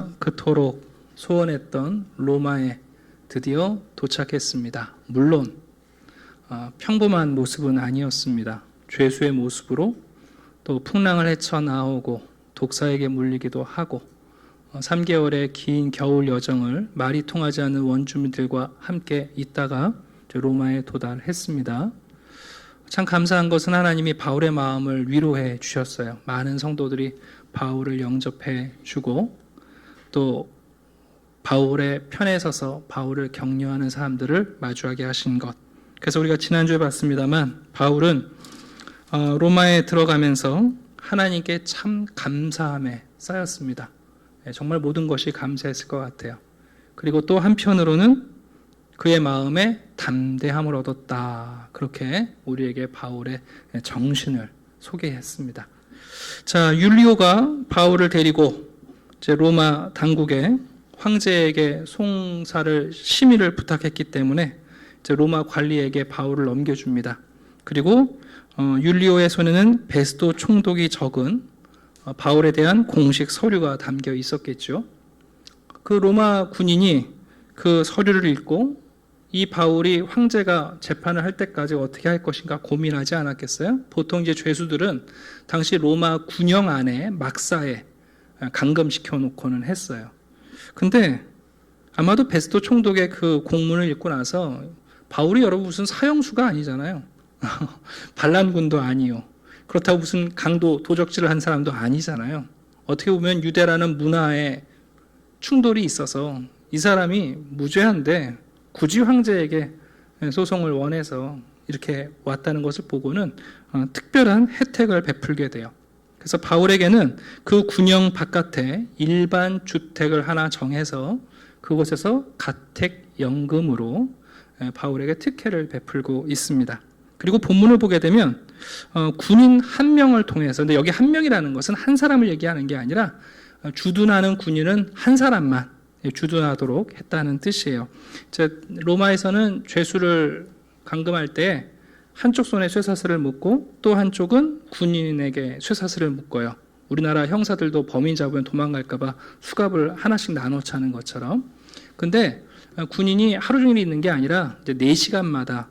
바울이 그토록 소원했던 로마에 드디어 도착했습니다. 물론 평범한 모습은 아니었습니다. 죄수의 모습으로 또 풍랑을 헤쳐나오고 독사에게 물리기도 하고 3개월의 긴 겨울 여정을 말이 통하지 않는 원주민들과 함께 있다가 로마에 도달했습니다. 참 감사한 것은 하나님이 바울의 마음을 위로해 주셨어요. 많은 성도들이 바울을 영접해 주고 또 바울의 편에 서서 바울을 격려하는 사람들을 마주하게 하신 것. 그래서 우리가 지난주에 봤습니다만 바울은 로마에 들어가면서 하나님께 참 감사함에 쌓였습니다. 정말 모든 것이 감사했을 것 같아요. 그리고 또 한편으로는 그의 마음에 담대함을 얻었다. 그렇게 우리에게 바울의 정신을 소개했습니다. 자, 율리오가 바울을 데리고 이제 로마 당국에 황제에게 송사를 심의를 부탁했기 때문에 이제 로마 관리에게 바울을 넘겨줍니다. 그리고 율리오의 손에는 베스도 총독이 적은 바울에 대한 공식 서류가 담겨 있었겠죠. 그 로마 군인이 그 서류를 읽고 이 바울이 황제가 재판을 할 때까지 어떻게 할 것인가 고민하지 않았겠어요? 보통 이제 죄수들은 당시 로마 군영 안에 막사에 감금시켜 놓고는 했어요. 근데 아마도 베스도 총독의 그 공문을 읽고 나서 바울이 여러분 무슨 사형수가 아니잖아요. 반란군도 아니요. 그렇다고 무슨 강도 도적질을 한 사람도 아니잖아요. 어떻게 보면 유대라는 문화에 충돌이 있어서 이 사람이 무죄한데 굳이 황제에게 소송을 원해서 이렇게 왔다는 것을 보고는 특별한 혜택을 베풀게 돼요. 그래서 바울에게는 그 군영 바깥에 일반 주택을 하나 정해서 그곳에서 가택연금으로 바울에게 특혜를 베풀고 있습니다. 그리고 본문을 보게 되면 군인 한 명을 통해서, 근데 여기 한 명이라는 것은 한 사람을 얘기하는 게 아니라 주둔하는 군인은 한 사람만 주둔하도록 했다는 뜻이에요. 로마에서는 죄수를 감금할 때 한쪽 손에 쇠사슬을 묶고 또 한쪽은 군인에게 쇠사슬을 묶어요. 우리나라 형사들도 범인 잡으면 도망갈까 봐 수갑을 하나씩 나눠 차는 것처럼. 근데 군인이 하루 종일 있는 게 아니라 이제 4시간마다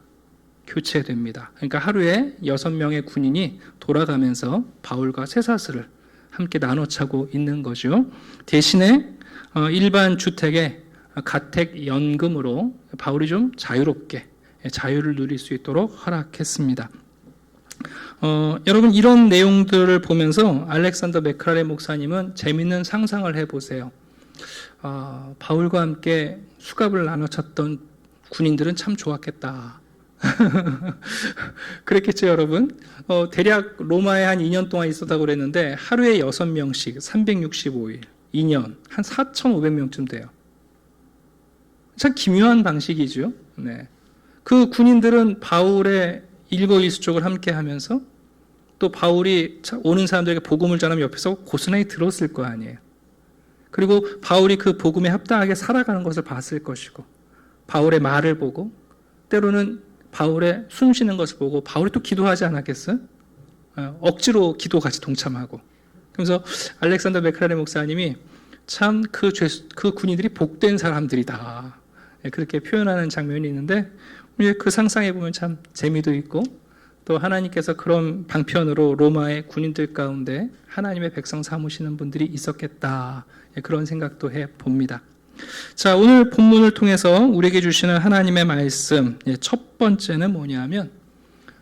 교체됩니다. 그러니까 하루에 6명의 군인이 돌아가면서 바울과 쇠사슬을 함께 나눠 차고 있는 거죠. 대신에 일반 주택에 가택연금으로 바울이 좀 자유롭게 자유를 누릴 수 있도록 허락했습니다. 여러분 이런 내용들을 보면서 알렉산더 맥크라레 목사님은 재밌는 상상을 해보세요. 바울과 함께 수갑을 나눠 찼던 군인들은 참 좋았겠다. 그랬겠죠 여러분? 대략 로마에 한 2년 동안 있었다고 그랬는데 하루에 6명씩 365일 2년 한 4,500명쯤 돼요. 참 기묘한 방식이죠. 네. 그 군인들은 바울의 일거일수족을 함께 하면서 또 바울이 오는 사람들에게 복음을 전하면 옆에서 고스란히 들었을 거 아니에요. 그리고 바울이 그 복음에 합당하게 살아가는 것을 봤을 것이고 바울의 말을 보고 때로는 바울의 숨 쉬는 것을 보고 바울이 또 기도하지 않았겠어요? 억지로 기도 같이 동참하고. 그래서 알렉산더 맥크라레 목사님이 참 그 군인들이 복된 사람들이다. 그렇게 표현하는 장면이 있는데 그 상상해 보면 참 재미도 있고 또 하나님께서 그런 방편으로 로마의 군인들 가운데 하나님의 백성 삼으시는 분들이 있었겠다. 그런 생각도 해 봅니다. 자, 오늘 본문을 통해서 우리에게 주시는 하나님의 말씀 첫 번째는 뭐냐면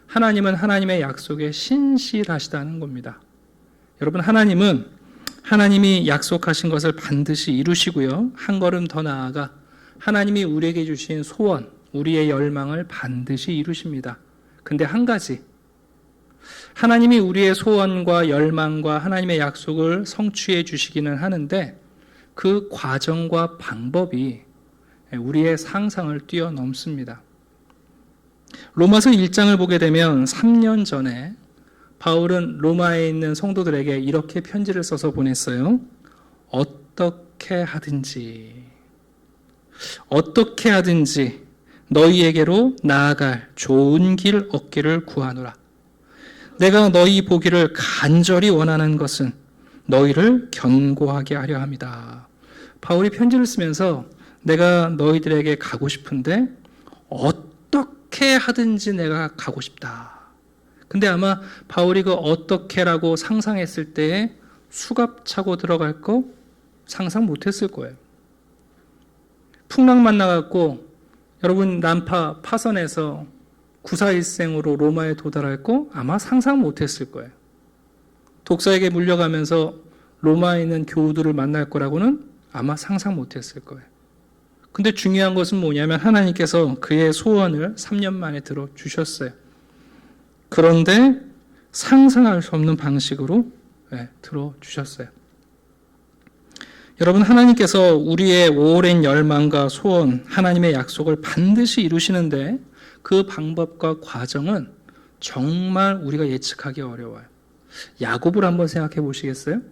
하나님은 하나님의 약속에 신실하시다는 겁니다. 여러분 하나님은 하나님이 약속하신 것을 반드시 이루시고요. 한 걸음 더 나아가 하나님이 우리에게 주신 소원, 우리의 열망을 반드시 이루십니다. 근데 한 가지, 하나님이 우리의 소원과 열망과 하나님의 약속을 성취해 주시기는 하는데 그 과정과 방법이 우리의 상상을 뛰어넘습니다. 로마서 1장을 보게 되면 3년 전에 바울은 로마에 있는 성도들에게 이렇게 편지를 써서 보냈어요. 어떻게 하든지 너희에게로 나아갈 좋은 길 얻기를 구하노라. 내가 너희 보기를 간절히 원하는 것은 너희를 견고하게 하려 합니다. 바울이 편지를 쓰면서 내가 너희들에게 가고 싶은데 어떻게 하든지 내가 가고 싶다. 근데 아마 바울이 그 어떻게라고 상상했을 때에 수갑 차고 들어갈 거 상상 못했을 거예요. 풍랑 만나갖고 여러분 난파 파선에서 구사일생으로 로마에 도달할 거 아마 상상 못했을 거예요. 독사에게 물려가면서 로마에 있는 교우들을 만날 거라고는 아마 상상 못했을 거예요. 근데 중요한 것은 뭐냐면 하나님께서 그의 소원을 3년 만에 들어주셨어요. 그런데 상상할 수 없는 방식으로 들어주셨어요. 여러분, 하나님께서 우리의 오랜 열망과 소원, 하나님의 약속을 반드시 이루시는데 그 방법과 과정은 정말 우리가 예측하기 어려워요. 야곱을 한번 생각해 보시겠어요?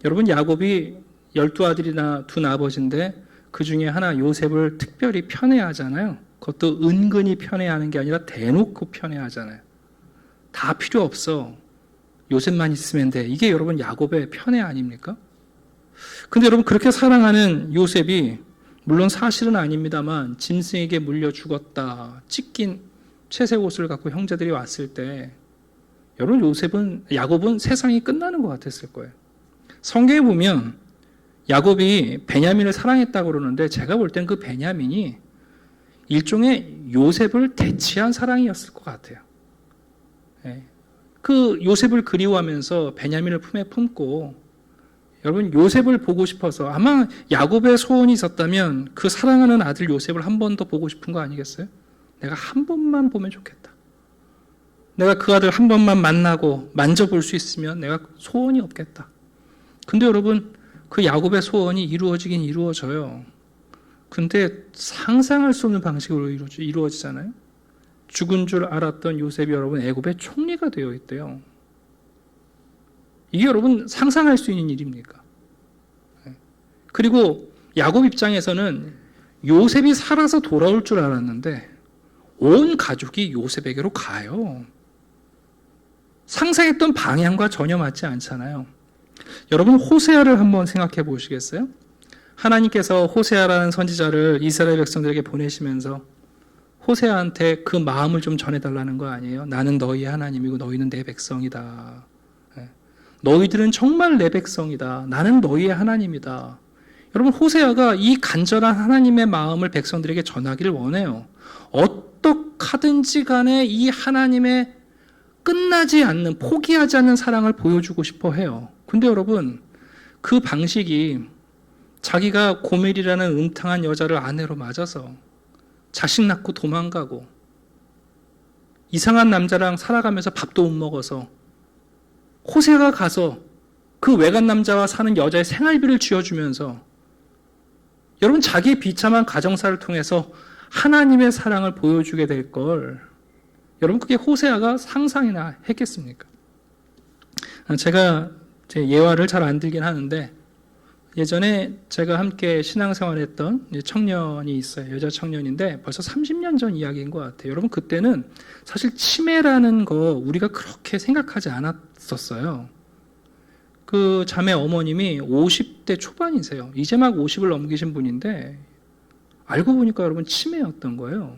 여러분, 야곱이 12아들이나 둔 아버지인데 그 중에 하나 요셉을 특별히 편애하잖아요. 그것도 은근히 편애하는 게 아니라 대놓고 편애하잖아요. 다 필요 없어. 요셉만 있으면 돼. 이게 여러분 야곱의 편애 아닙니까? 근데 여러분 그렇게 사랑하는 요셉이 물론 사실은 아닙니다만 짐승에게 물려 죽었다. 찢긴 채색 옷을 갖고 형제들이 왔을 때 여러분 야곱은 세상이 끝나는 것 같았을 거예요. 성경에 보면 야곱이 베냐민을 사랑했다고 그러는데 제가 볼 땐 그 베냐민이 일종의 요셉을 대치한 사랑이었을 것 같아요. 그 요셉을 그리워하면서 베냐민을 품에 품고 여러분 요셉을 보고 싶어서 아마 야곱의 소원이 있었다면 그 사랑하는 아들 요셉을 한 번 더 보고 싶은 거 아니겠어요? 내가 한 번만 보면 좋겠다. 내가 그 아들 한 번만 만나고 만져볼 수 있으면 내가 소원이 없겠다. 근데 여러분 그 야곱의 소원이 이루어지긴 이루어져요. 근데 상상할 수 없는 방식으로 이루어지잖아요. 죽은 줄 알았던 요셉이 여러분 애굽의 총리가 되어 있대요. 이게 여러분 상상할 수 있는 일입니까? 그리고 야곱 입장에서는 요셉이 살아서 돌아올 줄 알았는데 온 가족이 요셉에게로 가요. 상상했던 방향과 전혀 맞지 않잖아요. 여러분 호세아를 한번 생각해 보시겠어요? 하나님께서 호세아라는 선지자를 이스라엘 백성들에게 보내시면서 호세아한테 그 마음을 좀 전해달라는 거 아니에요? 나는 너희의 하나님이고 너희는 내 백성이다. 너희들은 정말 내 백성이다. 나는 너희의 하나님이다. 여러분 호세아가 이 간절한 하나님의 마음을 백성들에게 전하기를 원해요. 어떻게든지 간에 이 하나님의 끝나지 않는 포기하지 않는 사랑을 보여주고 싶어 해요. 근데 여러분 그 방식이 자기가 고멜이라는 음탕한 여자를 아내로 맞아서 자식 낳고 도망가고 이상한 남자랑 살아가면서 밥도 못 먹어서 호세아가 가서 그 외간 남자와 사는 여자의 생활비를 쥐어주면서 여러분 자기의 비참한 가정사를 통해서 하나님의 사랑을 보여주게 될 걸 여러분 그게 호세아가 상상이나 했겠습니까? 제가 제 예화를 잘 안 들긴 하는데 예전에 제가 함께 신앙생활했던 청년이 있어요. 여자 청년인데 벌써 30년 전 이야기인 것 같아요. 여러분 그때는 사실 치매라는 거 우리가 그렇게 생각하지 않았었어요. 그 자매 어머님이 50대 초반이세요. 이제 막 50을 넘기신 분인데 알고 보니까 여러분 치매였던 거예요.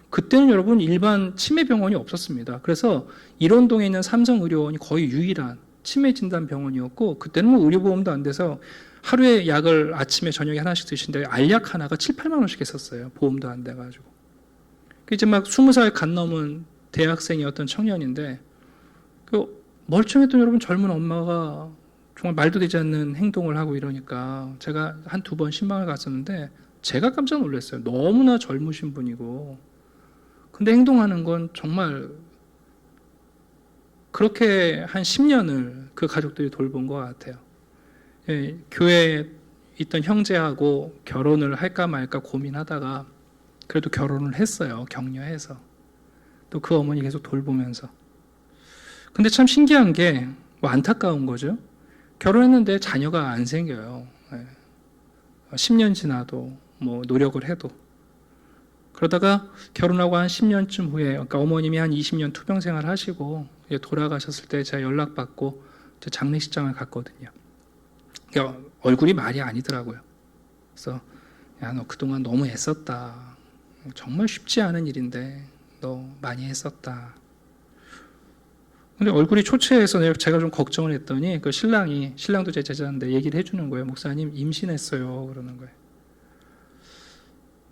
그때는 여러분 일반 치매 병원이 없었습니다. 그래서 일원동에 있는 삼성의료원이 거의 유일한 치매 진단 병원이었고 그때는 뭐 의료보험도 안 돼서 하루에 약을 아침에 저녁에 하나씩 드시는데 알약 하나가 7, 8만 원씩 했었어요. 보험도 안 돼가지고. 이제 막 20살 갓 넘은 대학생이었던 청년인데 그 멀쩡했던 여러분 젊은 엄마가 정말 말도 되지 않는 행동을 하고 이러니까 제가 한 두 번 신방을 갔었는데 제가 깜짝 놀랐어요. 너무나 젊으신 분이고 근데 행동하는 건 정말 그렇게 한 10년을 그 가족들이 돌본 것 같아요. 예, 교회에 있던 형제하고 결혼을 할까 말까 고민하다가 그래도 결혼을 했어요. 격려해서. 또 그 어머니 계속 돌보면서. 근데 참 신기한 게 뭐 안타까운 거죠. 결혼했는데 자녀가 안 생겨요. 예. 10년 지나도 뭐 노력을 해도. 그러다가 결혼하고 한 10년쯤 후에 그러니까 어머님이 한 20년 투병 생활 하시고 돌아가셨을 때 제가 연락받고 장례식장을 갔거든요. 그러니까 얼굴이 말이 아니더라고요. 그래서 야, 너 그동안 너무 애썼다. 정말 쉽지 않은 일인데 너 많이 했었다. 근데 얼굴이 초췌해서 제가 좀 걱정을 했더니 그 신랑도 제 제자인데 얘기를 해주는 거예요. 목사님 임신했어요. 그러는 거예요.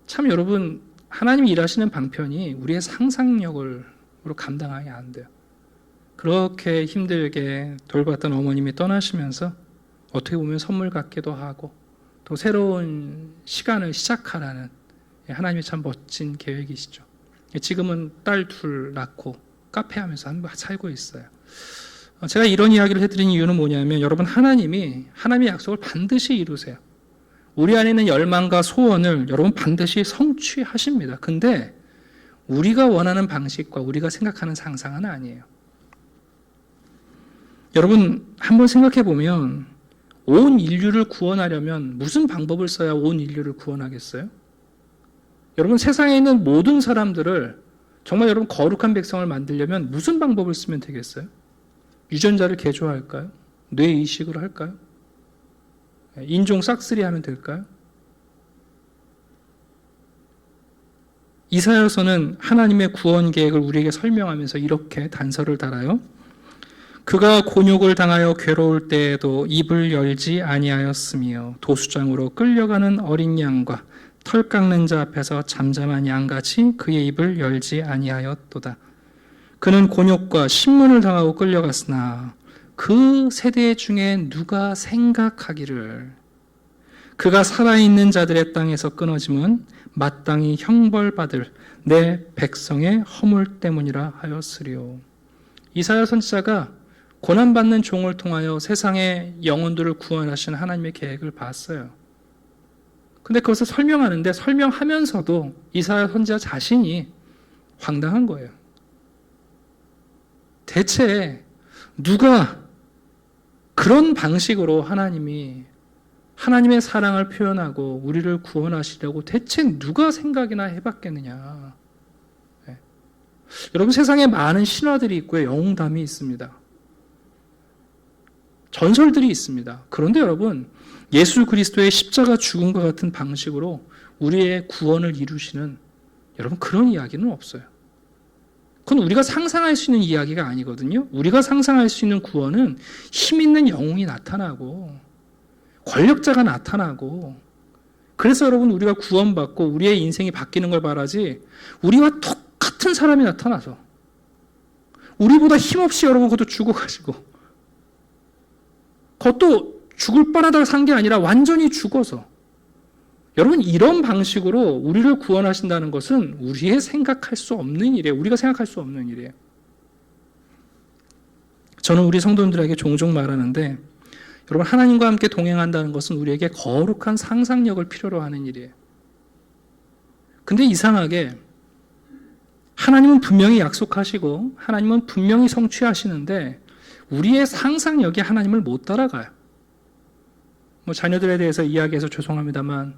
참 여러분, 하나님이 일하시는 방편이 우리의 상상력으로 감당하기 안 돼요. 그렇게 힘들게 돌봤던 어머님이 떠나시면서 어떻게 보면 선물 같기도 하고 또 새로운 시간을 시작하라는 하나님의 참 멋진 계획이시죠. 지금은 딸 둘 낳고 카페 하면서 살고 있어요. 제가 이런 이야기를 해드린 이유는 뭐냐면 여러분, 하나님의 약속을 반드시 이루세요. 우리 안에 있는 열망과 소원을 여러분 반드시 성취하십니다. 근데 우리가 원하는 방식과 우리가 생각하는 상상은 아니에요. 여러분, 한번 생각해 보면 온 인류를 구원하려면 무슨 방법을 써야 온 인류를 구원하겠어요? 여러분, 세상에 있는 모든 사람들을 정말 여러분 거룩한 백성을 만들려면 무슨 방법을 쓰면 되겠어요? 유전자를 개조할까요? 뇌 이식을 할까요? 인종 싹쓸이 하면 될까요? 이사야서는 하나님의 구원 계획을 우리에게 설명하면서 이렇게 단서를 달아요. 그가 곤욕을 당하여 괴로울 때에도 입을 열지 아니하였으며 도수장으로 끌려가는 어린 양과 털 깎는 자 앞에서 잠잠한 양같이 그의 입을 열지 아니하였도다. 그는 곤욕과 신문을 당하고 끌려갔으나 그 세대 중에 누가 생각하기를 그가 살아있는 자들의 땅에서 끊어짐은 마땅히 형벌받을 내 백성의 허물 때문이라 하였으리요. 이사야 선지자가 고난받는 종을 통하여 세상의 영혼들을 구원하시는 하나님의 계획을 봤어요. 근데 그것을 설명하는데 설명하면서도 이사야 선지자 자신이 황당한 거예요. 대체 누가 그런 방식으로 하나님의 사랑을 표현하고 우리를 구원하시려고 대체 누가 생각이나 해봤겠느냐. 네. 여러분, 세상에 많은 신화들이 있고요. 영웅담이 있습니다. 전설들이 있습니다. 그런데 여러분, 예수 그리스도의 십자가 죽음과 같은 방식으로 우리의 구원을 이루시는 여러분 그런 이야기는 없어요. 그건 우리가 상상할 수 있는 이야기가 아니거든요. 우리가 상상할 수 있는 구원은 힘 있는 영웅이 나타나고 권력자가 나타나고, 그래서 여러분 우리가 구원받고 우리의 인생이 바뀌는 걸 바라지, 우리와 똑같은 사람이 나타나서 우리보다 힘없이 여러분 그것도 죽어가지고 그것도 죽을 뻔하다가 산 게 아니라 완전히 죽어서, 여러분 이런 방식으로 우리를 구원하신다는 것은 우리의 생각할 수 없는 일이에요. 우리가 생각할 수 없는 일이에요. 저는 우리 성도님들에게 종종 말하는데, 여러분 하나님과 함께 동행한다는 것은 우리에게 거룩한 상상력을 필요로 하는 일이에요. 근데 이상하게 하나님은 분명히 약속하시고 하나님은 분명히 성취하시는데 우리의 상상력이 하나님을 못 따라가요. 자녀들에 대해서 이야기해서 죄송합니다만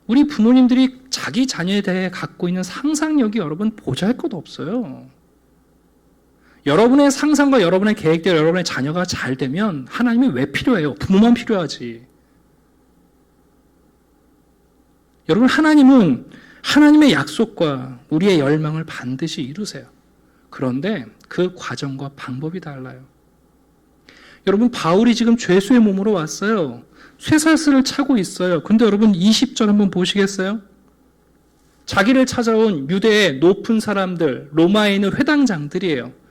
우리 부모님들이 자기 자녀에 대해 갖고 있는 상상력이 여러분 보잘것 없어요. 여러분의 상상과 여러분의 계획대로 여러분의 자녀가 잘 되면 하나님이 왜 필요해요? 부모만 필요하지. 여러분, 하나님은 하나님의 약속과 우리의 열망을 반드시 이루세요. 그런데 그 과정과 방법이 달라요. 여러분, 바울이 지금 죄수의 몸으로 왔어요. 쇠사슬을 차고 있어요. 근데 여러분 20절 한번 보시겠어요? 자기를 찾아온 유대의 높은 사람들, 로마에 있는 회당장들이에요.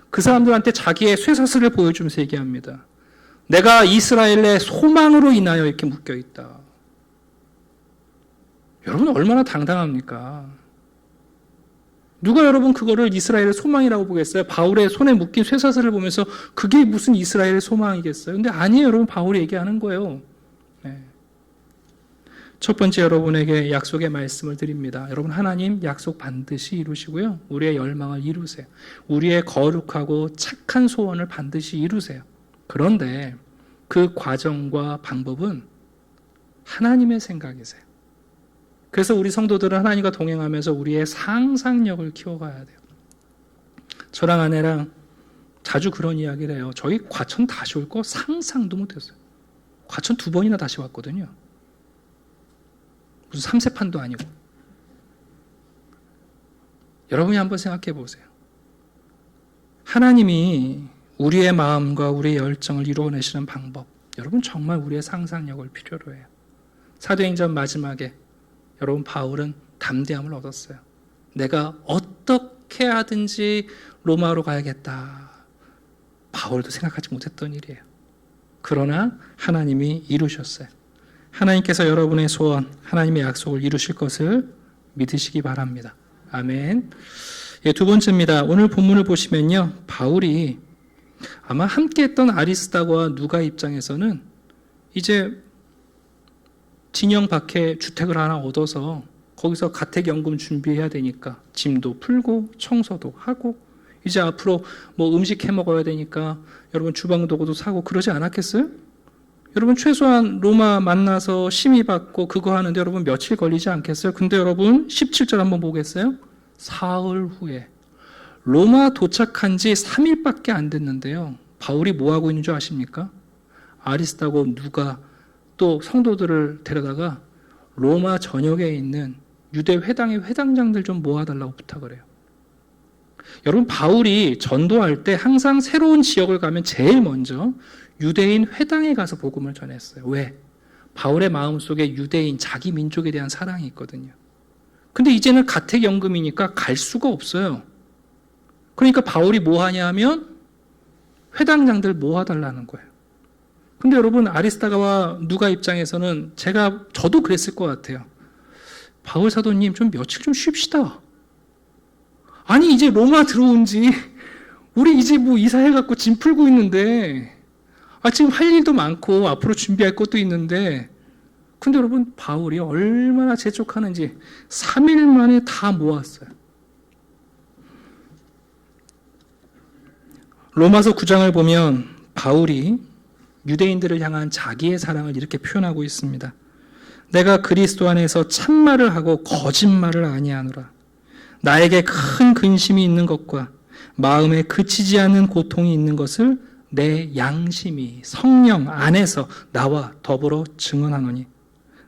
그 사람들한테 자기의 쇠사슬을 보여주면서 얘기합니다. 내가 이스라엘의 소망으로 인하여 이렇게 묶여 있다. 여러분 얼마나 당당합니까? 누가 여러분 그거를 이스라엘의 소망이라고 보겠어요? 바울의 손에 묶인 쇠사슬을 보면서 그게 무슨 이스라엘의 소망이겠어요? 근데 아니에요. 여러분, 바울이 얘기하는 거예요. 네. 첫 번째, 여러분에게 약속의 말씀을 드립니다. 여러분, 하나님 약속 반드시 이루시고요. 우리의 열망을 이루세요. 우리의 거룩하고 착한 소원을 반드시 이루세요. 그런데 그 과정과 방법은 하나님의 생각이세요. 그래서 우리 성도들은 하나님과 동행하면서 우리의 상상력을 키워가야 돼요. 저랑 아내랑 자주 그런 이야기를 해요. 저희 과천 다시 올 거 상상도 못했어요. 과천 2번이나 다시 왔거든요. 무슨 삼세판도 아니고. 여러분이 한번 생각해 보세요. 하나님이 우리의 마음과 우리의 열정을 이루어내시는 방법, 여러분 정말 우리의 상상력을 필요로 해요. 사도행전 마지막에 여러분 바울은 담대함을 얻었어요. 내가 어떻게 하든지 로마로 가야겠다. 바울도 생각하지 못했던 일이에요. 그러나 하나님이 이루셨어요. 하나님께서 여러분의 소원, 하나님의 약속을 이루실 것을 믿으시기 바랍니다. 아멘. 두 번째입니다. 오늘 본문을 보시면요, 바울이 아마 함께했던 아리스다고와 누가 입장에서는 이제 진영 밖에 주택을 하나 얻어서 거기서 가택연금 준비해야 되니까 짐도 풀고 청소도 하고 이제 앞으로 뭐 음식 해 먹어야 되니까 여러분 주방 도구도 사고 그러지 않았겠어요? 여러분 최소한 로마 만나서 심의받고 그거 하는데 여러분 며칠 걸리지 않겠어요? 근데 여러분 17절 한번 보겠어요? 사흘 후에 로마 도착한 지 3일밖에 안 됐는데요. 바울이 뭐 하고 있는 줄 아십니까? 아리스다고 누가 또 성도들을 데려다가 로마 전역에 있는 유대 회당의 회당장들 좀 모아달라고 부탁을 해요. 여러분 바울이 전도할 때 항상 새로운 지역을 가면 제일 먼저 유대인 회당에 가서 복음을 전했어요. 왜? 바울의 마음속에 유대인 자기 민족에 대한 사랑이 있거든요. 근데 이제는 가택연금이니까 갈 수가 없어요. 그러니까 바울이 뭐 하냐 하면 회당장들 모아달라는 거예요. 근데 여러분 아리스다가와 누가 입장에서는 저도 그랬을 것 같아요. 바울 사도님 좀 며칠 좀 쉽시다. 아니 이제 로마 들어온 지 우리 이제 뭐 이사해갖고 짐 풀고 있는데 지금 할 일도 많고 앞으로 준비할 것도 있는데 근데 여러분 바울이 얼마나 재촉하는지 3일 만에 다 모았어요. 로마서 9장을 보면 바울이 유대인들을 향한 자기의 사랑을 이렇게 표현하고 있습니다. 내가 그리스도 안에서 참말을 하고 거짓말을 아니하노라. 나에게 큰 근심이 있는 것과 마음에 그치지 않는 고통이 있는 것을 내 양심이 성령 안에서 나와 더불어 증언하노니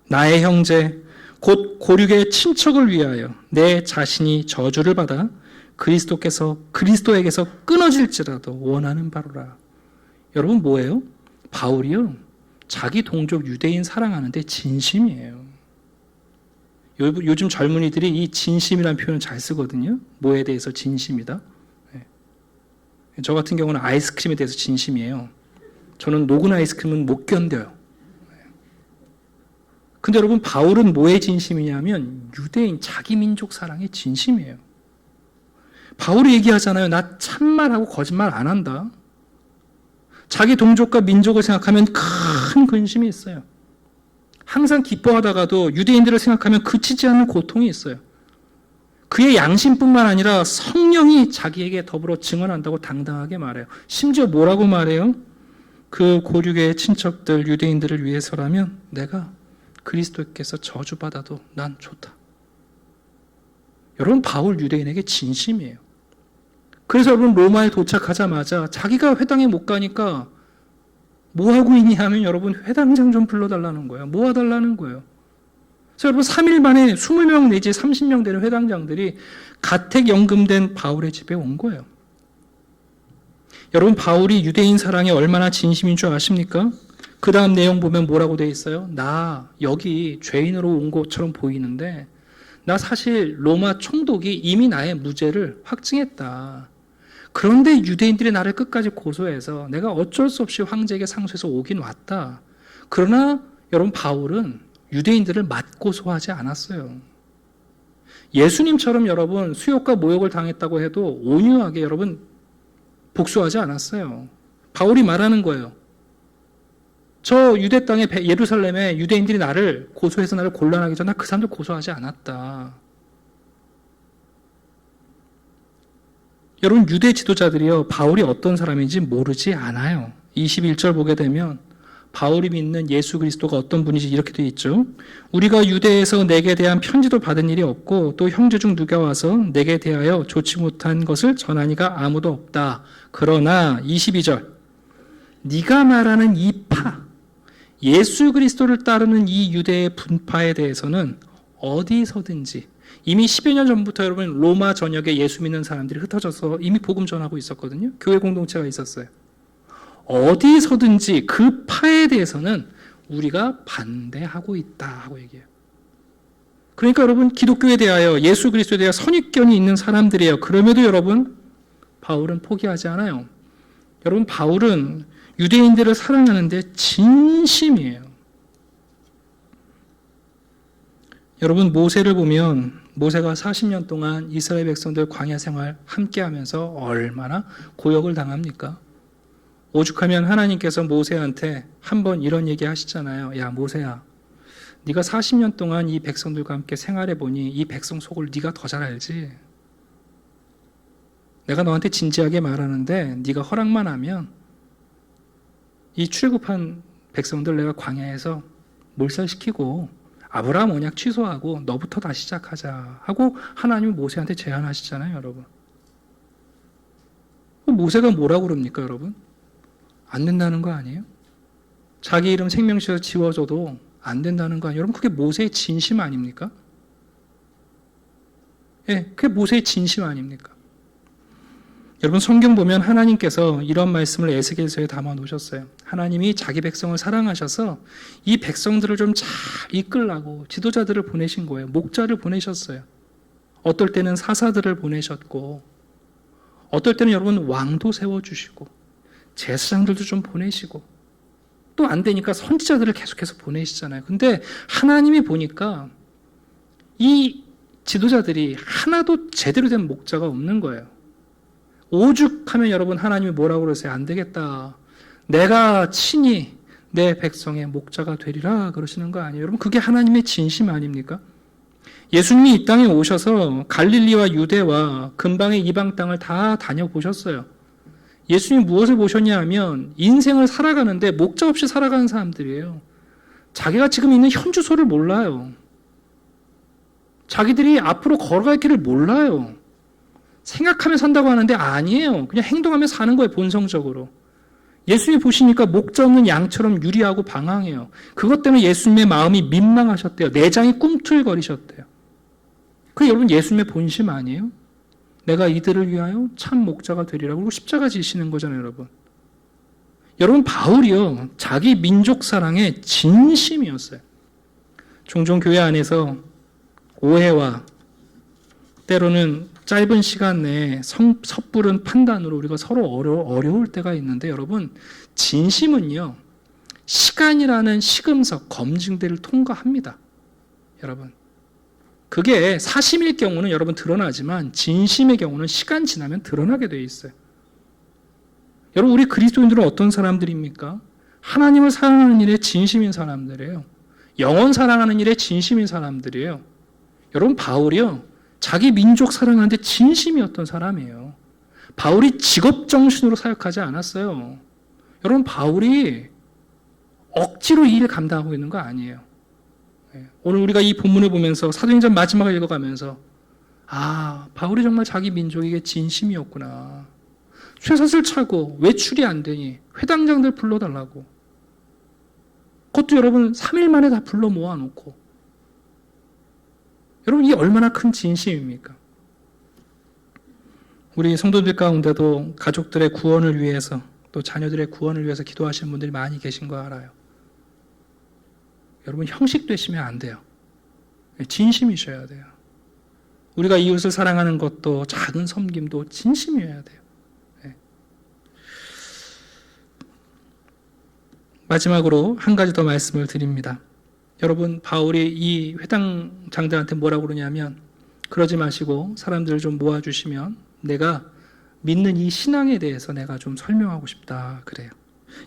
나의 형제 곧 고륙의 친척을 위하여 내 자신이 저주를 받아 그리스도에게서 끊어질지라도 원하는 바로라. 여러분 뭐예요? 바울이요 자기 동족 유대인 사랑하는데 진심이에요. 요즘 젊은이들이 이 진심이라는 표현을 잘 쓰거든요. 뭐에 대해서 진심이다? 저 같은 경우는 아이스크림에 대해서 진심이에요. 저는 녹은 아이스크림은 못 견뎌요. 근데 여러분 바울은 뭐에 진심이냐면 유대인 자기 민족 사랑에 진심이에요. 바울이 얘기하잖아요. 나 참말하고 거짓말 안 한다. 자기 동족과 민족을 생각하면 큰 근심이 있어요. 항상 기뻐하다가도 유대인들을 생각하면 그치지 않는 고통이 있어요. 그의 양심뿐만 아니라 성령이 자기에게 더불어 증언한다고 당당하게 말해요. 심지어 뭐라고 말해요? 그 고륙의 친척들 유대인들을 위해서라면 내가 그리스도께서 저주받아도 난 좋다. 여러분 바울 유대인에게 진심이에요. 그래서 여러분 로마에 도착하자마자 자기가 회당에 못 가니까 뭐 하고 있냐 하면 여러분 회당장 좀 불러달라는 거예요. 모아달라는 거예요. 그래서 여러분 3일 만에 20명 내지 30명 되는 회당장들이 가택연금된 바울의 집에 온 거예요. 여러분 바울이 유대인 사랑에 얼마나 진심인 줄 아십니까? 그 다음 내용 보면 뭐라고 돼 있어요? 나 여기 죄인으로 온 것처럼 보이는데 나 사실 로마 총독이 이미 나의 무죄를 확증했다. 그런데 유대인들이 나를 끝까지 고소해서 내가 어쩔 수 없이 황제에게 상소해서 오긴 왔다. 그러나 여러분 바울은 유대인들을 맞고소하지 않았어요. 예수님처럼 여러분 수욕과 모욕을 당했다고 해도 온유하게 여러분 복수하지 않았어요. 바울이 말하는 거예요. 저 유대 땅에 예루살렘에 유대인들이 나를 고소해서 나를 곤란하게 해서 나 그 사람들 고소하지 않았다. 여러분 유대 지도자들이요 바울이 어떤 사람인지 모르지 않아요. 21절 보게 되면 바울이 믿는 예수 그리스도가 어떤 분인지 이렇게 되어 있죠. 우리가 유대에서 내게 대한 편지도 받은 일이 없고 또 형제 중 누가 와서 내게 대하여 좋지 못한 것을 전하니가 아무도 없다. 그러나 22절 네가 말하는 이 파 예수 그리스도를 따르는 이 유대의 분파에 대해서는 어디서든지 이미 10여 년 전부터 여러분 로마 전역에 예수 믿는 사람들이 흩어져서 이미 복음 전하고 있었거든요. 교회 공동체가 있었어요. 어디서든지 그 파에 대해서는 우리가 반대하고 있다 하고 얘기해요. 그러니까 여러분 기독교에 대하여 예수 그리스도에 대하여 선입견이 있는 사람들이에요. 그럼에도 여러분 바울은 포기하지 않아요. 여러분 바울은 유대인들을 사랑하는데 진심이에요. 여러분 모세를 보면 모세가 40년 동안 이스라엘 백성들 광야 생활 함께하면서 얼마나 고역을 당합니까? 오죽하면 하나님께서 모세한테 한번 이런 얘기 하시잖아요. 야 모세야, 네가 40년 동안 이 백성들과 함께 생활해 보니 이 백성 속을 네가 더 잘 알지. 내가 너한테 진지하게 말하는데 네가 허락만 하면 이 출급한 백성들 내가 광야에서 몰살시키고 아브라함 언약 취소하고 너부터 다시 시작하자 하고 하나님이 모세한테 제안하시잖아요, 여러분. 모세가 뭐라고 그럽니까, 여러분? 안 된다는 거 아니에요? 자기 이름 생명시에서 지워져도 안 된다는 거 아니에요? 여러분, 그게 모세의 진심 아닙니까? 예, 그게 모세의 진심 아닙니까? 여러분 성경 보면 하나님께서 이런 말씀을 에스겔서에 담아 놓으셨어요. 하나님이 자기 백성을 사랑하셔서 이 백성들을 좀 잘 이끌라고 지도자들을 보내신 거예요. 목자를 보내셨어요. 어떨 때는 사사들을 보내셨고 어떨 때는 여러분 왕도 세워주시고 제사장들도 좀 보내시고 또 안 되니까 선지자들을 계속해서 보내시잖아요. 근데 하나님이 보니까 이 지도자들이 하나도 제대로 된 목자가 없는 거예요. 오죽하면 여러분 하나님이 뭐라고 그러세요? 안 되겠다. 내가 친히 내 백성의 목자가 되리라 그러시는 거 아니에요? 여러분 그게 하나님의 진심 아닙니까? 예수님이 이 땅에 오셔서 갈릴리와 유대와 근방의 이방 땅을 다 다녀보셨어요. 예수님이 무엇을 보셨냐 하면 인생을 살아가는데 목자 없이 살아가는 사람들이에요. 자기가 지금 있는 현 주소를 몰라요. 자기들이 앞으로 걸어갈 길을 몰라요. 생각하며 산다고 하는데 아니에요. 그냥 행동하며 사는 거예요, 본성적으로. 예수님이 보시니까 목자 없는 양처럼 유리하고 방황해요. 그것 때문에 예수님의 마음이 민망하셨대요. 내장이 꿈틀거리셨대요. 그게 여러분 예수님의 본심 아니에요? 내가 이들을 위하여 참 목자가 되리라고 그리고 십자가 지시는 거잖아요, 여러분. 여러분 바울이요, 자기 민족 사랑의 진심이었어요. 종종 교회 안에서 오해와 때로는 짧은 시간 내에 섣부른 판단으로 우리가 서로 어려울 때가 있는데 여러분 진심은요 시간이라는 시금석 검증대를 통과합니다. 여러분 그게 사심일 경우는 여러분 드러나지만 진심의 경우는 시간 지나면 드러나게 돼 있어요. 여러분 우리 그리스도인들은 어떤 사람들입니까? 하나님을 사랑하는 일에 진심인 사람들이에요. 영혼 사랑하는 일에 진심인 사람들이에요. 여러분 바울이요 자기 민족 사랑하는데 진심이었던 사람이에요. 바울이 직업정신으로 사역하지 않았어요. 여러분 바울이 억지로 이 일을 감당하고 있는 거 아니에요. 오늘 우리가 이 본문을 보면서 사도행전 마지막을 읽어가면서 바울이 정말 자기 민족에게 진심이었구나. 쇠사슬 차고 외출이 안 되니 회당장들 불러달라고. 그것도 여러분 3일 만에 다 불러 모아놓고 여러분 이게 얼마나 큰 진심입니까? 우리 성도들 가운데도 가족들의 구원을 위해서 또 자녀들의 구원을 위해서 기도하시는 분들이 많이 계신 거 알아요. 여러분 형식되시면 안 돼요. 진심이셔야 돼요. 우리가 이웃을 사랑하는 것도 작은 섬김도 진심이어야 돼요. 네. 마지막으로 한 가지 더 말씀을 드립니다. 여러분 바울이 이 회당장들한테 뭐라고 그러냐면 그러지 마시고 사람들을 좀 모아주시면 내가 믿는 이 신앙에 대해서 내가 좀 설명하고 싶다 그래요.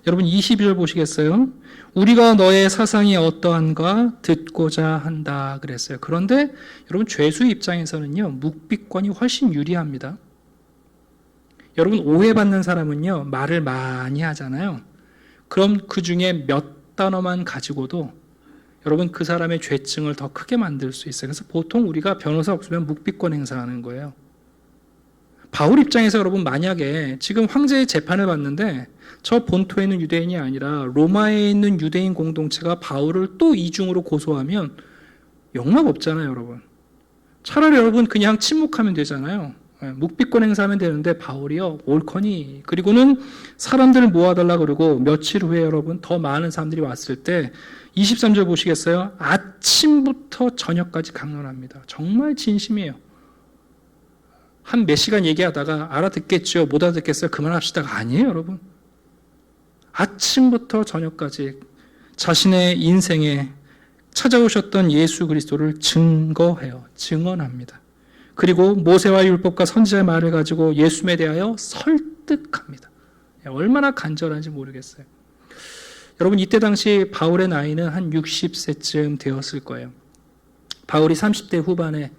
여러분 22절 보시겠어요? 우리가 너의 사상이 어떠한가 듣고자 한다 그랬어요. 그런데 여러분 죄수의 입장에서는요 묵비권이 훨씬 유리합니다. 여러분 오해받는 사람은요 말을 많이 하잖아요. 그럼 그 중에 몇 단어만 가지고도 여러분 그 사람의 죄증을 더 크게 만들 수 있어요. 그래서 보통 우리가 변호사 없으면 묵비권 행사하는 거예요. 바울 입장에서 여러분 만약에 지금 황제의 재판을 받는데 저 본토에 있는 유대인이 아니라 로마에 있는 유대인 공동체가 바울을 또 이중으로 고소하면 영락 없잖아요, 여러분. 차라리 여러분 그냥 침묵하면 되잖아요. 묵비권 행사하면 되는데 바울이요 옳거니 그리고는 사람들을 모아달라 그러고 며칠 후에 여러분 더 많은 사람들이 왔을 때 23절 보시겠어요? 아침부터 저녁까지 강론합니다. 정말 진심이에요. 한 몇 시간 얘기하다가 알아듣겠죠, 못 알아듣겠어요, 그만합시다가 아니에요, 여러분. 아침부터 저녁까지 자신의 인생에 찾아오셨던 예수 그리스도를 증거해요. 증언합니다. 그리고 모세와 율법과 선지자의 말을 가지고 예수에 대하여 설득합니다. 얼마나 간절한지 모르겠어요. 여러분, 이때 당시 바울의 나이는 한 60세쯤 되었을 거예요. 바울이 30대 후반에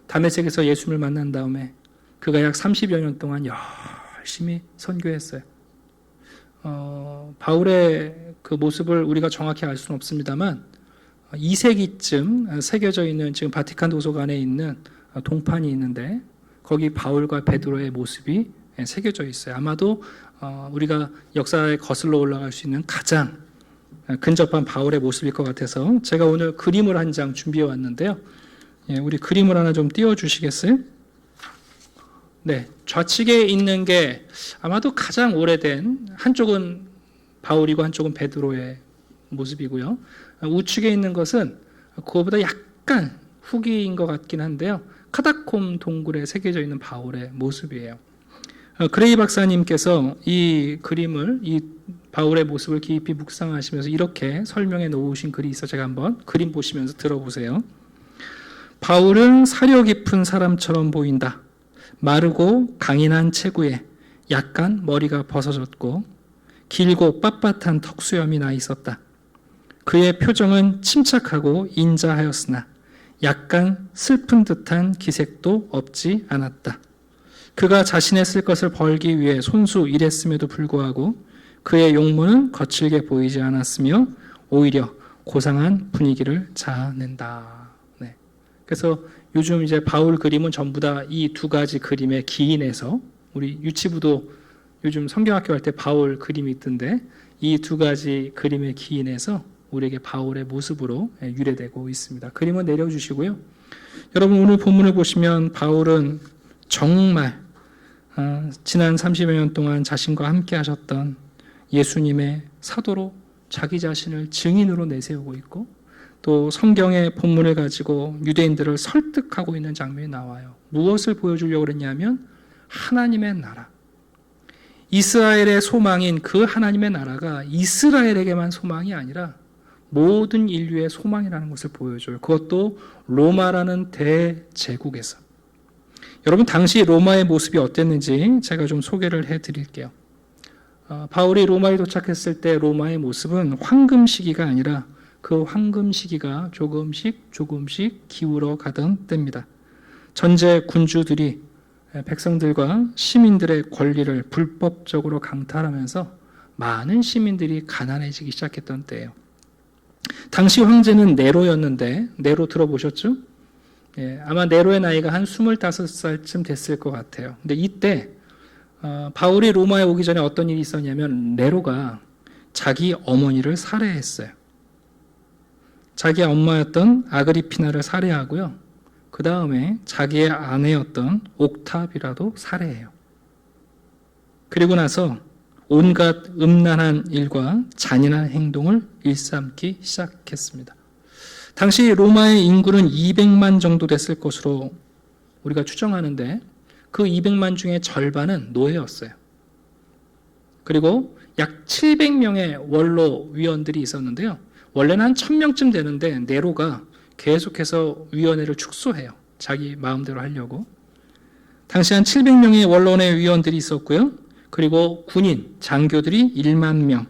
다메섹에서 예수를 만난 다음에 그가 약 30여 년 동안 열심히 선교했어요. 바울의 그 모습을 우리가 정확히 알 수는 없습니다만 2세기쯤 새겨져 있는 지금 바티칸 도서관에 있는 동판이 있는데 거기 바울과 베드로의 모습이 새겨져 있어요. 아마도 우리가 역사에 거슬러 올라갈 수 있는 가장 근접한 바울의 모습일 것 같아서 제가 오늘 그림을 한 장 준비해 왔는데요. 우리 그림을 하나 좀 띄워주시겠어요? 네, 좌측에 있는 게 아마도 가장 오래된, 한쪽은 바울이고 한쪽은 베드로의 모습이고요. 우측에 있는 것은 그거보다 약간 후기인 것 같긴 한데요. 카다콤 동굴에 새겨져 있는 바울의 모습이에요. 그레이 박사님께서 이 그림을, 이 바울의 모습을 깊이 묵상하시면서 이렇게 설명해 놓으신 글이 있어 제가 한번 그림 보시면서 들어보세요. 바울은 사려 깊은 사람처럼 보인다. 마르고 강인한 체구에 약간 머리가 벗어졌고 길고 빳빳한 턱수염이 나 있었다. 그의 표정은 침착하고 인자하였으나 약간 슬픈 듯한 기색도 없지 않았다. 그가 자신의 쓸 것을 벌기 위해 손수 일했음에도 불구하고 그의 용모는 거칠게 보이지 않았으며 오히려 고상한 분위기를 자아낸다. 네. 그래서 요즘 이제 바울 그림은 전부 다 이 두 가지 그림에 기인해서 우리 유치부도 요즘 성경학교 할 때 바울 그림이 있던데 이 두 가지 그림에 기인해서 우리에게 바울의 모습으로 유래되고 있습니다. 그림은 내려주시고요. 여러분 오늘 본문을 보시면 바울은 정말 지난 30여 년 동안 자신과 함께 하셨던 예수님의 사도로 자기 자신을 증인으로 내세우고 있고 또 성경의 본문을 가지고 유대인들을 설득하고 있는 장면이 나와요. 무엇을 보여주려고 그랬냐면 하나님의 나라. 이스라엘의 소망인 그 하나님의 나라가 이스라엘에게만 소망이 아니라 모든 인류의 소망이라는 것을 보여줘요. 그것도 로마라는 대제국에서. 여러분 당시 로마의 모습이 어땠는지 제가 좀 소개를 해드릴게요. 바울이 로마에 도착했을 때 로마의 모습은 황금 시기가 아니라 그 황금 시기가 조금씩 기울어 가던 때입니다. 전제 군주들이 백성들과 시민들의 권리를 불법적으로 강탈하면서 많은 시민들이 가난해지기 시작했던 때예요. 당시 황제는 네로였는데 네로 들어보셨죠? 아마 네로의 나이가 한 25살쯤 됐을 것 같아요. 근데 이때 바울이 로마에 오기 전에 어떤 일이 있었냐면 네로가 자기 어머니를 살해했어요. 자기 엄마였던 아그리피나를 살해하고요. 그 다음에 자기의 아내였던 옥탑이라도 살해해요. 그리고 나서 온갖 음란한 일과 잔인한 행동을 일삼기 시작했습니다. 당시 로마의 인구는 200만 정도 됐을 것으로 우리가 추정하는데 그 200만 중에 절반은 노예였어요. 그리고 약 700명의 원로 위원들이 있었는데요. 원래는 한 1000명쯤 되는데 네로가 계속해서 위원회를 축소해요. 자기 마음대로 하려고. 당시 한 700명의 원로의 위원들이 있었고요. 그리고 군인, 장교들이 1만 명,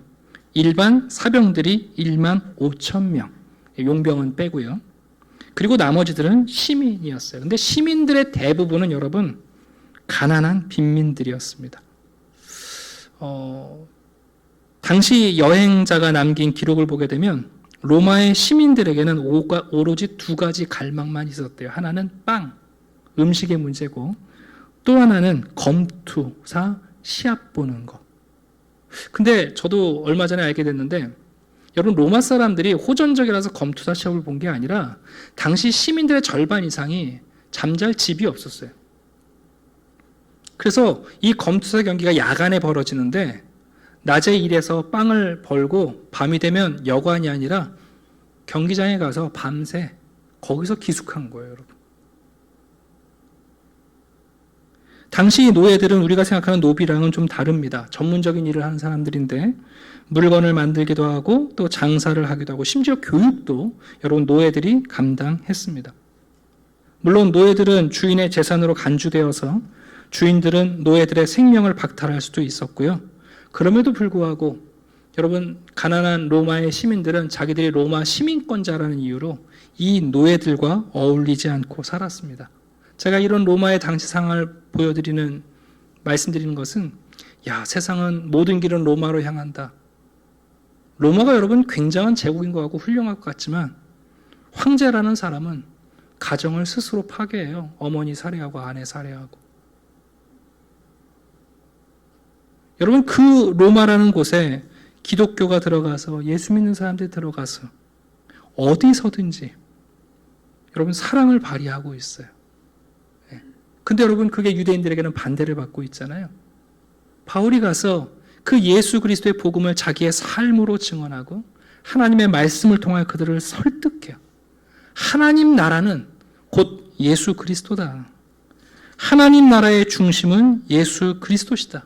일반 사병들이 1만 5천 명, 용병은 빼고요. 그리고 나머지들은 시민이었어요. 근데 시민들의 대부분은 여러분 가난한 빈민들이었습니다. 당시 여행자가 남긴 기록을 보게 되면 로마의 시민들에게는 오로지 두 가지 갈망만 있었대요. 하나는 빵, 음식의 문제고 또 하나는 검투사 시합 보는 거. 근데 저도 얼마 전에 알게 됐는데 여러분, 로마 사람들이 호전적이라서 검투사 시험을 본 게 아니라 당시 시민들의 절반 이상이 잠잘 집이 없었어요. 그래서 이 검투사 경기가 야간에 벌어지는데 낮에 일해서 빵을 벌고 밤이 되면 여관이 아니라 경기장에 가서 밤새 거기서 기숙한 거예요, 여러분. 당시 노예들은 우리가 생각하는 노비랑은 좀 다릅니다. 전문적인 일을 하는 사람들인데 물건을 만들기도 하고 또 장사를 하기도 하고 심지어 교육도 여러분 노예들이 감당했습니다. 물론 노예들은 주인의 재산으로 간주되어서 주인들은 노예들의 생명을 박탈할 수도 있었고요. 그럼에도 불구하고 여러분, 가난한 로마의 시민들은 자기들이 로마 시민권자라는 이유로 이 노예들과 어울리지 않고 살았습니다. 제가 이런 로마의 당시 상황을 말씀드리는 것은, 세상은 모든 길은 로마로 향한다. 로마가 여러분 굉장한 제국인 것 같고 훌륭할 것 같지만 황제라는 사람은 가정을 스스로 파괴해요. 어머니 살해하고 아내 살해하고. 여러분, 그 로마라는 곳에 기독교가 들어가서 예수 믿는 사람들이 들어가서 어디서든지 여러분 사랑을 발휘하고 있어요. 근데 여러분, 그게 유대인들에게는 반대를 받고 있잖아요. 바울이 가서 그 예수 그리스도의 복음을 자기의 삶으로 증언하고 하나님의 말씀을 통해 그들을 설득해요. 하나님 나라는 곧 예수 그리스도다. 하나님 나라의 중심은 예수 그리스도시다.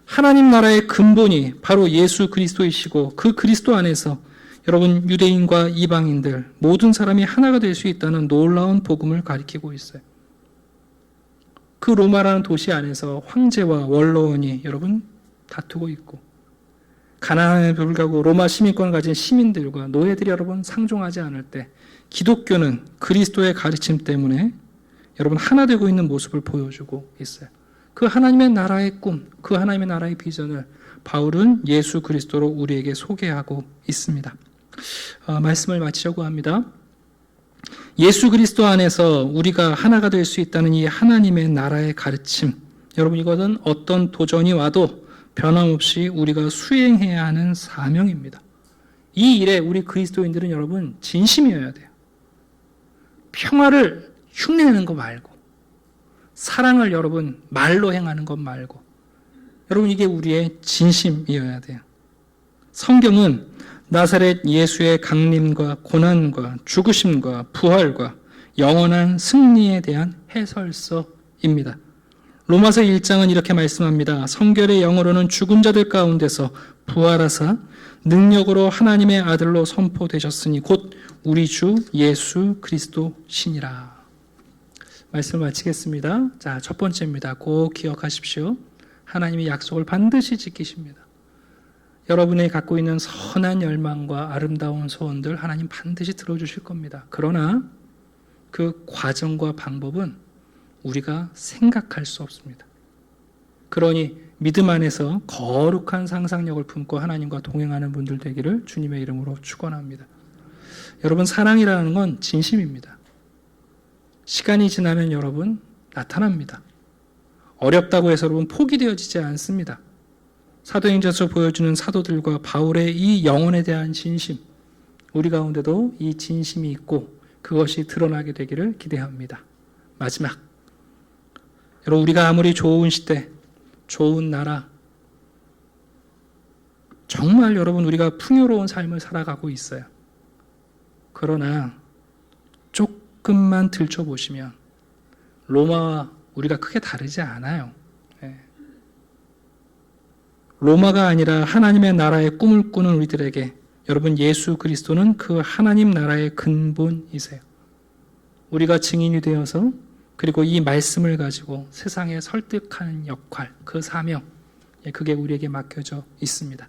하나님 나라의 근본이 바로 예수 그리스도이시고 그 그리스도 안에서 여러분 유대인과 이방인들 모든 사람이 하나가 될 수 있다는 놀라운 복음을 가리키고 있어요. 그 로마라는 도시 안에서 황제와 원로원이 여러분 다투고 있고 가난함에 불구하고 로마 시민권을 가진 시민들과 노예들이 여러분 상종하지 않을 때 기독교는 그리스도의 가르침 때문에 여러분 하나 되고 있는 모습을 보여주고 있어요. 그 하나님의 나라의 꿈, 그 하나님의 나라의 비전을 바울은 예수 그리스도로 우리에게 소개하고 있습니다. 말씀을 마치려고 합니다. 예수 그리스도 안에서 우리가 하나가 될 수 있다는 이 하나님의 나라의 가르침, 여러분 이것은 어떤 도전이 와도 변함없이 우리가 수행해야 하는 사명입니다. 이 일에 우리 그리스도인들은 여러분 진심이어야 돼요. 평화를 흉내내는 거 말고 사랑을 여러분 말로 행하는 것 말고 여러분 이게 우리의 진심이어야 돼요. 성경은 나사렛 예수의 강림과 고난과 죽으심과 부활과 영원한 승리에 대한 해설서입니다. 로마서 1장은 이렇게 말씀합니다. 성결의 영으로는 죽은 자들 가운데서 부활하사 능력으로 하나님의 아들로 선포되셨으니 곧 우리 주 예수 그리스도시니라. 말씀을 마치겠습니다. 자, 첫 번째입니다. 꼭 기억하십시오. 하나님이 약속을 반드시 지키십니다. 여러분이 갖고 있는 선한 열망과 아름다운 소원들 하나님 반드시 들어주실 겁니다. 그러나 그 과정과 방법은 우리가 생각할 수 없습니다. 그러니 믿음 안에서 거룩한 상상력을 품고 하나님과 동행하는 분들 되기를 주님의 이름으로 축원합니다. 여러분, 사랑이라는 건 진심입니다. 시간이 지나면 여러분 나타납니다. 어렵다고 해서 여러분 포기되어지지 않습니다. 사도행전에서 보여주는 사도들과 바울의 이 영혼에 대한 진심, 우리 가운데도 이 진심이 있고 그것이 드러나게 되기를 기대합니다. 마지막, 여러분 우리가 아무리 좋은 시대, 좋은 나라, 정말 여러분 우리가 풍요로운 삶을 살아가고 있어요. 그러나 조금만 들춰보시면 로마와 우리가 크게 다르지 않아요. 로마가 아니라 하나님의 나라의 꿈을 꾸는 우리들에게 여러분 예수 그리스도는 그 하나님 나라의 근본이세요. 우리가 증인이 되어서 그리고 이 말씀을 가지고 세상에 설득하는 역할, 그 사명, 그게 우리에게 맡겨져 있습니다.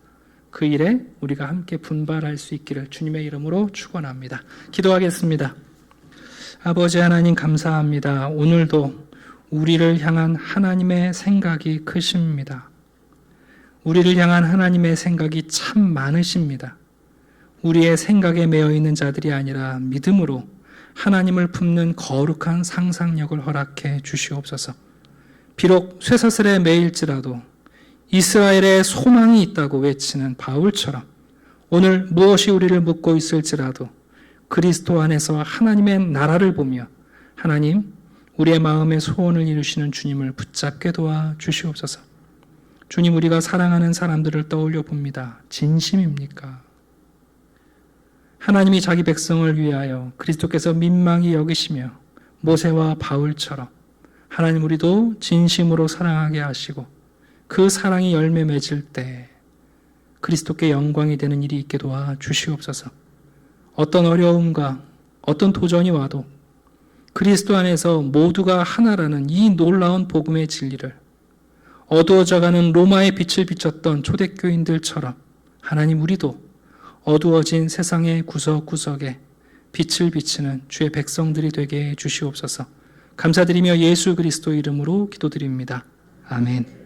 그 일에 우리가 함께 분발할 수 있기를 주님의 이름으로 축원합니다. 기도하겠습니다. 아버지 하나님 감사합니다. 오늘도 우리를 향한 하나님의 생각이 크십니다. 우리를 향한 하나님의 생각이 참 많으십니다. 우리의 생각에 매여 있는 자들이 아니라 믿음으로 하나님을 품는 거룩한 상상력을 허락해 주시옵소서. 비록 쇠사슬에 매일지라도 이스라엘의 소망이 있다고 외치는 바울처럼 오늘 무엇이 우리를 묶고 있을지라도 그리스도 안에서 하나님의 나라를 보며 하나님, 우리의 마음의 소원을 이루시는 주님을 붙잡게 도와 주시옵소서. 주님, 우리가 사랑하는 사람들을 떠올려 봅니다. 진심입니까? 하나님이 자기 백성을 위하여 그리스도께서 민망히 여기시며 모세와 바울처럼 하나님, 우리도 진심으로 사랑하게 하시고 그 사랑이 열매 맺을 때 그리스도께 영광이 되는 일이 있게 도와 주시옵소서. 어떤 어려움과 어떤 도전이 와도 그리스도 안에서 모두가 하나라는 이 놀라운 복음의 진리를 어두워져가는 로마의 빛을 비췄던 초대교인들처럼 하나님, 우리도 어두워진 세상의 구석구석에 빛을 비치는 주의 백성들이 되게 해 주시옵소서. 감사드리며 예수 그리스도 이름으로 기도드립니다. 아멘.